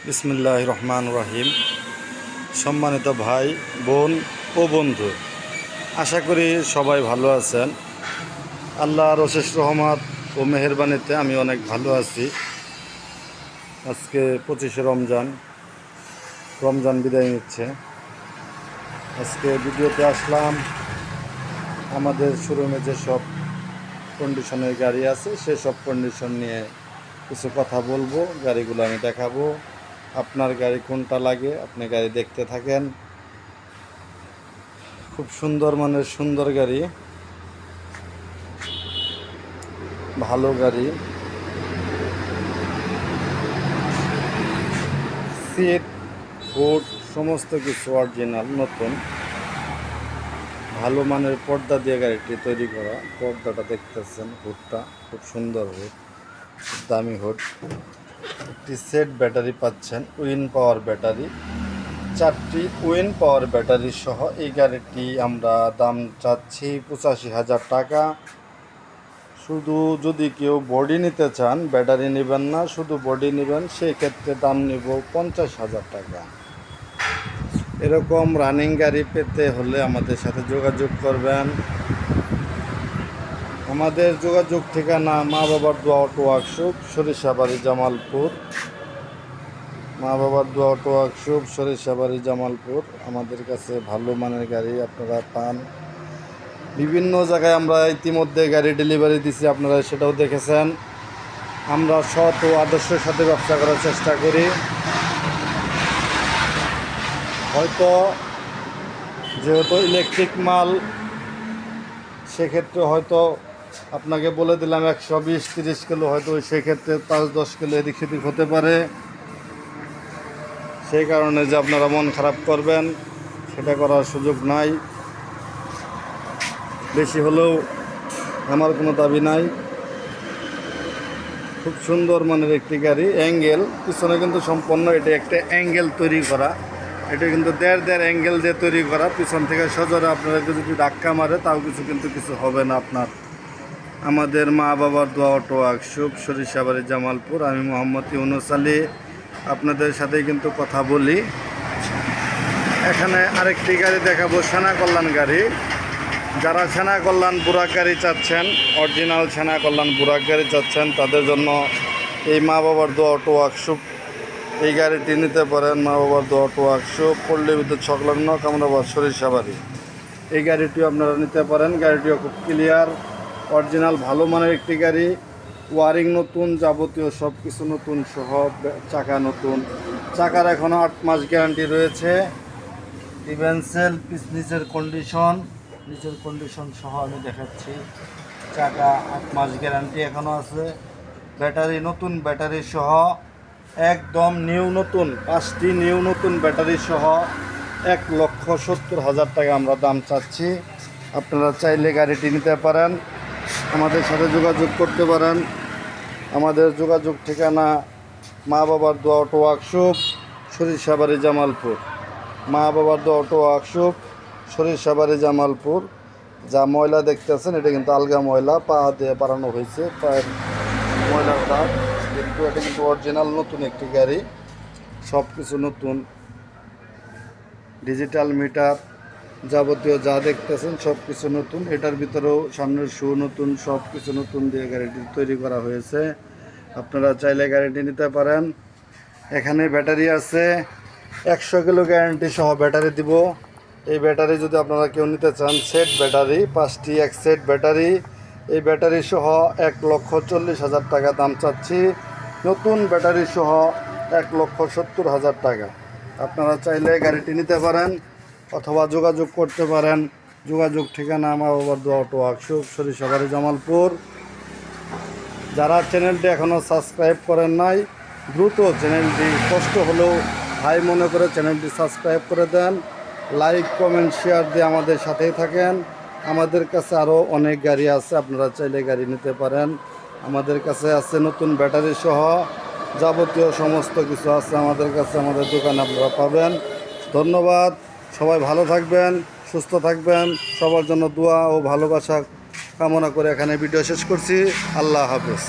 বিসমিল্লাহির রহমানির রহিম। সম্মানিত ভাই বোন ও বন্ধু, আশা করি সবাই ভালো আছেন। আল্লাহর অশেষ রহমত ও মেহেরবানিতে আমি অনেক ভালো আছি। আজকে 25শে রমজান বিদায় নিচ্ছে। আজকে ভিডিওতে আসলাম আমাদের শোরুমে যেসব কন্ডিশনের গাড়ি আছে সেসব কন্ডিশন নিয়ে কিছু কথা বলবো, গাড়িগুলো আমি দেখাবো। আপনার গাড়ি কোনটা লাগে আপনি গাড়ি দেখতে থাকেন। খুব সুন্দর মানের সুন্দর গাড়ি, ভালো গাড়ি, সিট হুড সমস্ত কিছু অরিজিনাল নতুন, ভালো মানের পর্দা দিয়ে গাড়িটি তৈরি করা। পর্দাটা দেখতেছেন, হুডটা খুব সুন্দর হুড, দামি হুড। একটি সেট ব্যাটারি পাচ্ছেন, উইন পাওয়ার ব্যাটারি, 4টি উইন পাওয়ার ব্যাটারি সহ এই গাড়িটি আমরা দাম চাচ্ছি 85,000 টাকা। শুধু যদি কেউ বডি নিতে চান, ব্যাটারি নেবেন না, শুধু বডি নেবেন, সেই ক্ষেত্রে দাম নেব 50,000 টাকা। এরকম রানিং গাড়ি পেতে হলে আমাদের সাথে যোগাযোগ করবেন। আমাদের যোগাযোগ ঠিকানা মা বাবার দোয়া অটো ওয়ার্কশপ, সরিষাবাড়ি, জামালপুর। মা বাবার দোয়া অটো ওয়ার্কশপ, সরিষাবাড়ি, জামালপুর। আমাদের কাছে ভালো মানের গাড়ি আপনারা পান। বিভিন্ন জায়গায় আমরা ইতিমধ্যে গাড়ি ডেলিভারি দিছি, আপনারা সেটাও দেখেছেন। আমরা সৎ ও আদর্শের সাথে ব্যবসা করার চেষ্টা করি। হয়তো যেহেতু ইলেকট্রিক মাল, সেক্ষেত্রে হয়তো আপনাকে বলে দিলাম 120-30 কিলো, হয়তো সেক্ষেত্রে 5-10 কিলো এদিক সেদিক হতে পারে। সেই কারণে যে আপনারা মন খারাপ করবেন সেটা করার সুযোগ নাই। বেশি হলেও আমার কোনো দাবি নাই। খুব সুন্দর মানের একটি গাড়ি, অ্যাঙ্গেল পিছনে কিন্তু সম্পূর্ণ এটা একটা অ্যাঙ্গেল তৈরি করা। এটা কিন্তু দেড় অ্যাঙ্গেল দিয়ে তৈরি করা। পিছন থেকে সজোরে আপনারা যদি ধাক্কা মারে তাও কিছু হবে না আপনার। আমাদের মা বাবার দোয়া অটো ওয়ার্কশপ, সরিষাবাড়ি, জামালপুর। আমি মোহাম্মদ ইউনুস আলী আপনাদের সাথেই কিন্তু কথা বলি। এখানে আরেকটি গাড়ি দেখাবো, সেনা কল্যাণ গাড়ি। যারা সেনা কল্যাণ বুরাক গাড়ি চাচ্ছেন, অরিজিনাল সেনা কল্যাণ বুরাক গাড়ি চাচ্ছেন, তাদের জন্য এই মা বাবার দোয়া অটো ওয়ার্কশপ এই গাড়িটি নিতে পারেন। মা বাবার দোয়া অটো ওয়ার্কশপ, পল্লী বিদ্যুৎ সংলগ্ন, কামরাবাদ, সরিষাবাড়ি। এই গাড়িটিও আপনারা নিতে পারেন। গাড়িটিও খুব ক্লিয়ার, অরিজিনাল ভালো মানের একটি গাড়ি। ওয়ারিং নতুন, যাবতীয় সব কিছু নতুন সহ, চাকা নতুন। চাকার এখনও 8 মাস গ্যারান্টি রয়েছে। ইভেন্সেল নিচের কন্ডিশন সহ আমি দেখাচ্ছি। চাকা 8 মাস গ্যারান্টি এখনও আছে। ব্যাটারি নতুন, ব্যাটারি সহ একদম নিউ নতুন, 5টি নিউ নতুন ব্যাটারি সহ 1,70,000 টাকা আমরা দাম চাচ্ছি। আপনারা চাইলে গাড়িটি নিতে পারেন, আমাদের সাথে যোগাযোগ করতে পারেন। আমাদের যোগাযোগ ঠিকানা মা বাবার দোয়া অটো ওয়ার্কশপ, সরিষাবাড়ি, জামালপুর। মা বাবার দোয়া অটো ওয়ার্কশপ, সরিষাবাড়ি, জামালপুর। যা ময়লা দেখতেছেন এটা কিন্তু আলগা ময়লা, পা দিয়ে বাড়ানো হয়েছে, পায়ের ময়লাটা, কিন্তু এটা কিন্তু অরিজিনাল নতুন একটি গাড়ি। সব কিছু নতুন, ডিজিটাল মিটার, যাবতীয় যা দেখতেছেন সব কিছু নতুন। এটার ভিতরেও সামনের শু নতুন, সব কিছু নতুন দিয়ে গাড়িটি তৈরি করা হয়েছে। আপনারা চাইলে গাড়িটি নিতে পারেন। এখানে ব্যাটারি আছে, 100 কিলো গ্যারান্টি সহ ব্যাটারি দিব। এই ব্যাটারি যদি আপনারা কেউ নিতে চান, সেট ব্যাটারি, 5টি এক সেট ব্যাটারি। এই ব্যাটারি সহ 1,40,000 টাকা দাম চাচ্ছি। নতুন ব্যাটারি সহ 1,70,000 টাকা। আপনারা চাইলে গাড়িটি নিতে পারেন অথবা যোগাযোগ করতে পারেন। যোগাযোগ ঠিকানা মা বাবার দোয়া অটো ওয়ার্কশপ, সরিষাবাড়ি, জামালপুর। যারা চ্যানেলটি এখনও সাবস্ক্রাইব করেন নাই, দ্রুত চ্যানেলটি, কষ্ট হলেও ভাই মনে করে চ্যানেলটি সাবস্ক্রাইব করে দেন। লাইক, কমেন্ট, শেয়ার দিয়ে আমাদের সাথেই থাকেন। আমাদের কাছে আরও অনেক গাড়ি আছে, আপনারা চাইলে গাড়ি নিতে পারেন। আমাদের কাছে আছে নতুন ব্যাটারি সহ যাবতীয় সমস্ত কিছু আছে আমাদের কাছে, আমাদের দোকানে আপনারা পাবেন। ধন্যবাদ, সবাই ভালো থাকবেন, সুস্থ থাকবেন। সবার জন্য দোয়া ও ভালোবাসা কামনা করে এখানে ভিডিও শেষ করছি। আল্লাহ হাফেজ।